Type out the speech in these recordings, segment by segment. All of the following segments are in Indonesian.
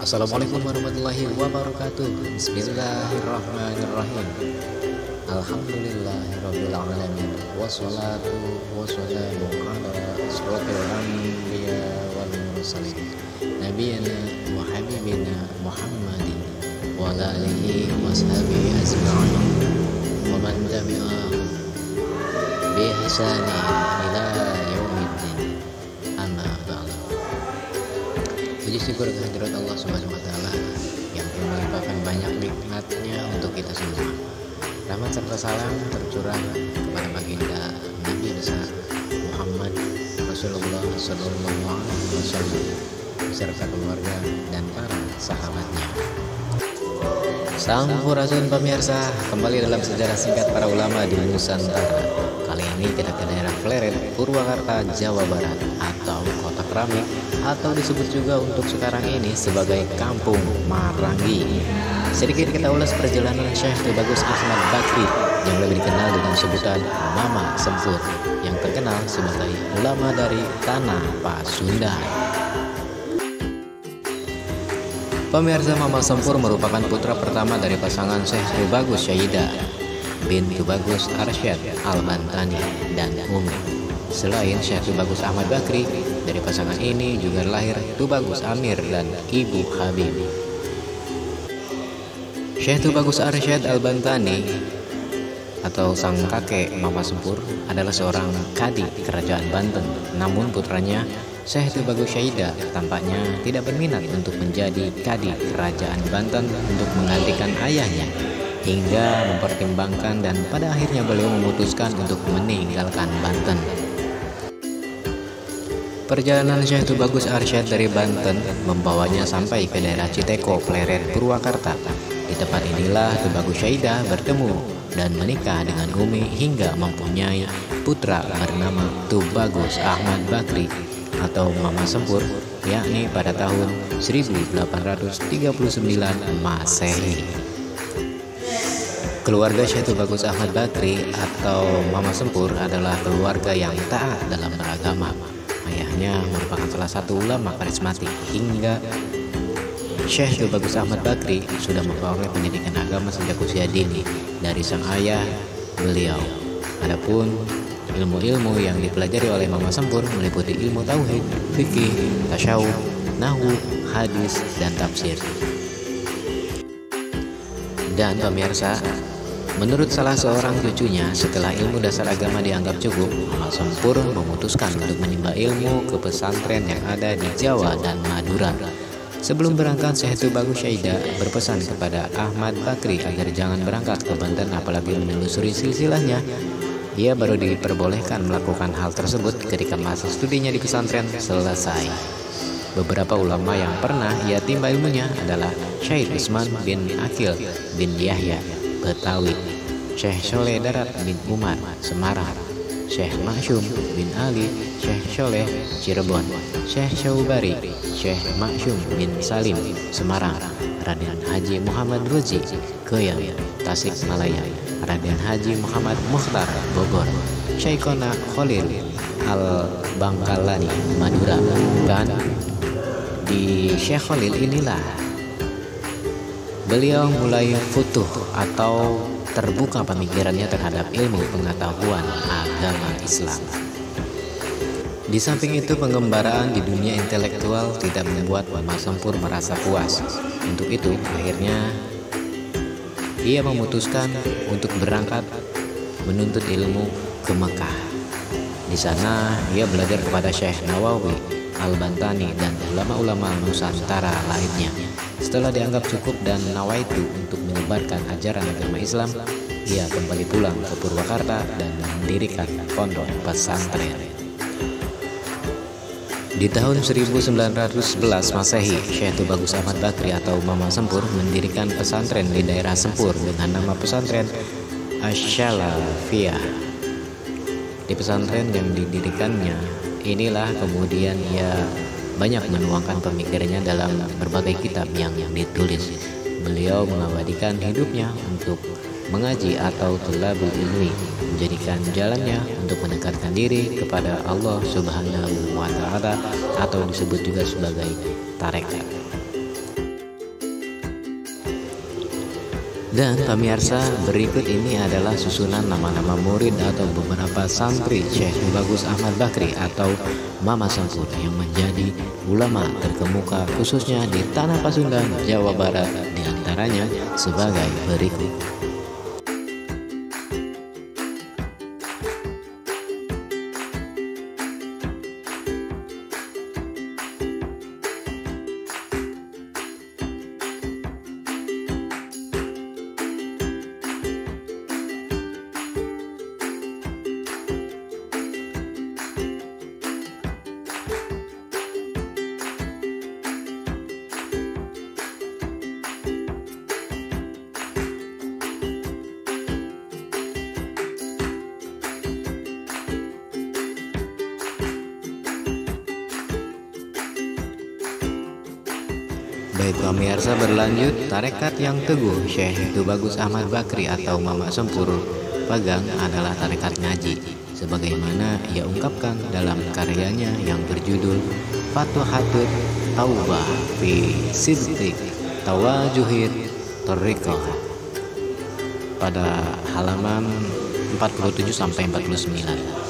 Assalamualaikum warahmatullahi wabarakatuh. Bismillahirrahmanirrahim. Alhamdulillahirabbil alamin. Wassalatu wassalamu ala asyrofil anbiya wal mursalin. Nabiyana wa habibina Muhammadin wa ala alihi washabihi ajma'in. Wa man tabi'ahum bi ihsanin ila yaumiddin. Amma ba'd. Puji syukur kehadirat Allah Subhanahu wa taala yang telah melimpahkan banyak nikmatnya untuk kita semua. Rahmat serta salam tercurah kepada baginda Nabi besar Muhammad Rasulullah sallallahu alaihi wasallam beserta keluarga dan para sahabatnya. Sampurasun pemirsa, kembali dalam sejarah singkat para ulama di Nusantara. Kali ini kita ke daerah Pleret, Purwakarta, Jawa Barat, atau Kota Keramik, atau disebut juga untuk sekarang ini sebagai Kampung Marangi. Sedikit kita ulas perjalanan Syekh Tubagus Ahmad Bakri yang lebih dikenal dengan sebutan Mama Sempur, yang terkenal sebagai ulama dari Tanah Pasundan. Pemirsa, Mama Sempur merupakan putra pertama dari pasangan Syekh Tubagus Syaidah bin Tubagus Arsyad Al-Bantani dan Umi. Selain Syekh Tubagus Ahmad Bakri, dari pasangan ini juga lahir Tubagus Amir dan Ibu Habib. Syekh Tubagus Arsyad Al-Bantani atau sang kakek Mama Sempur adalah seorang kadi kerajaan Banten. Namun putranya Syekh Tubagus Syaidah tampaknya tidak berminat untuk menjadi kadi kerajaan Banten untuk menggantikan ayahnya, hingga mempertimbangkan dan pada akhirnya beliau memutuskan untuk meninggalkan Banten. Perjalanan Syekh Tubagus Arsyad dari Banten membawanya sampai ke daerah Citeko, Pleret, Purwakarta. Di tempat inilah Tubagus Syaidah bertemu dan menikah dengan Umi hingga mempunyai putra bernama Tubagus Ahmad Bakri atau Mama Sempur, yakni pada tahun 1839 Masehi. Keluarga Syekh Tubagus Ahmad Bakri atau Mama Sempur adalah keluarga yang taat dalam beragama. Ayahnya merupakan salah satu ulama karismatik hingga Syekh Tubagus Ahmad Bakri sudah memperoleh pendidikan agama sejak usia dini dari sang ayah beliau. Adapun ilmu-ilmu yang dipelajari oleh Mama Sempur meliputi ilmu tauhid, fikih, tasyawuf, nahwu, hadis, dan tafsir. Dan pemirsa, menurut salah seorang cucunya, setelah ilmu dasar agama dianggap cukup, Mama Sempur memutuskan untuk menimba ilmu ke pesantren yang ada di Jawa dan Madura. Sebelum berangkat, Syekh Tubagus Syaidah berpesan kepada Ahmad Bakri agar jangan berangkat ke Banten apalagi menelusuri silsilahnya. Ia baru diperbolehkan melakukan hal tersebut ketika masa studinya di pesantren selesai. Beberapa ulama yang pernah ia timba ilmunya adalah Syekh Usman bin Akil bin Yahya, Betawi; Syekh Soleh Darat bin Umar, Semarang; Syekh Maksum bin Ali, Syekh Soleh, Cirebon; Syekh Syaubari, Syekh Maksum bin Salim, Semarang; Raden Haji Muhammad Rozi, Goyang, Tasikmalaya; Raden Haji Muhammad Mukhtar, Bogor; Syekhona Khalil Al-Bangkalani, Madura. Dan di Syekh Khalil inilah beliau mulai futuh atau terbuka pemikirannya terhadap ilmu pengetahuan agama Islam. Di samping itu, pengembaraan di dunia intelektual tidak membuat Mama Sempur merasa puas. Untuk itu, akhirnya ia memutuskan untuk berangkat menuntut ilmu ke Mekah. Di sana ia belajar kepada Syekh Nawawi Al-Bantani dan ulama-ulama Nusantara lainnya. Setelah dianggap cukup dan nawaitu untuk menyebarkan ajaran agama Islam, ia kembali pulang ke Purwakarta dan mendirikan pondok pesantren. Di tahun 1911 Masehi, Syekh Tubagus Ahmad Bakri atau Mama Sempur mendirikan pesantren di daerah Sempur dengan nama pesantren Asy-Syalafiyah. Di pesantren yang didirikannya inilah kemudian ia banyak menuangkan pemikirannya dalam berbagai kitab yang ditulis. Beliau mengabadikan hidupnya untuk mengaji atau tulabul ilmi, menjadikan jalannya untuk mendekatkan diri kepada Allah Subhanahu wa Ta'ala, atau disebut juga sebagai tarekat. Dan pemirsa, berikut ini adalah susunan nama-nama murid atau beberapa santri Syekh Tubagus Ahmad Bakri atau Mama Sempur yang menjadi ulama terkemuka khususnya di Tanah Pasundan, Jawa Barat, diantaranya sebagai berikut. Baik pemirsa, berlanjut, tarekat yang teguh Syekh Tubagus Ahmad Bakri atau Mama Sempur pegang adalah tarekat ngaji, sebagaimana ia ungkapkan dalam karyanya yang berjudul Fatuhatut Taubah fi Siddiq Tawajuhid Thariqah pada halaman 47-49.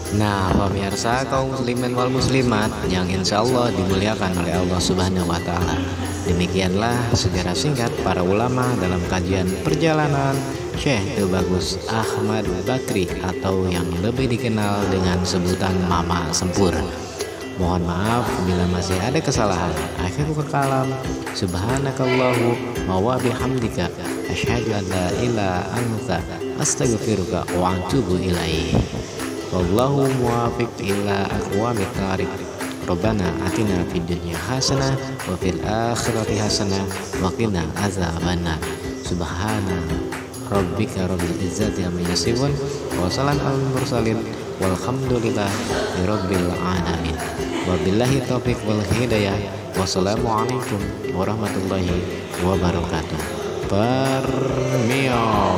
Nah pemirsa, kaum muslimin wal muslimat yang insya Allah dimuliakan oleh Allah Subhanahu wa Ta'ala, demikianlah sejarah singkat para ulama dalam kajian perjalanan Syekh Tubagus Ahmad Bakri atau yang lebih dikenal dengan sebutan Mama Sempur. Mohon maaf bila masih ada kesalahan. Akhirul kalam, subhanakallahu wa bihamdika, asyhadu an la ilaha anta, astaghfiruka wa atubu ilaih. Wallahu muwaffiq ila aqwamit thariq. Rabbana atina fid dunya hasanah wa fil akhirati hasanah wa qina azabannar. Subhana rabbika rabbil izzati amma yasifun wa salamun alal mursalin walhamdulillahi rabbil alamin. Wabillahi taufiq wal hidayah. Wassalamualaikum warahmatullahi wabarakatuh. Permios.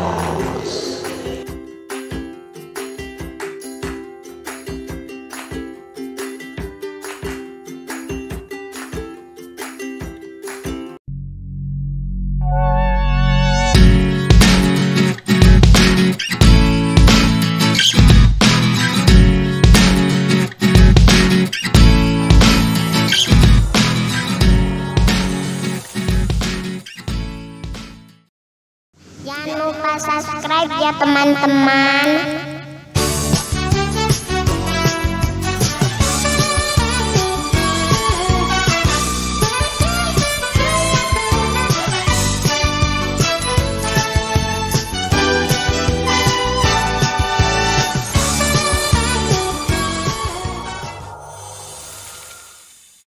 Jangan lupa subscribe ya teman-teman.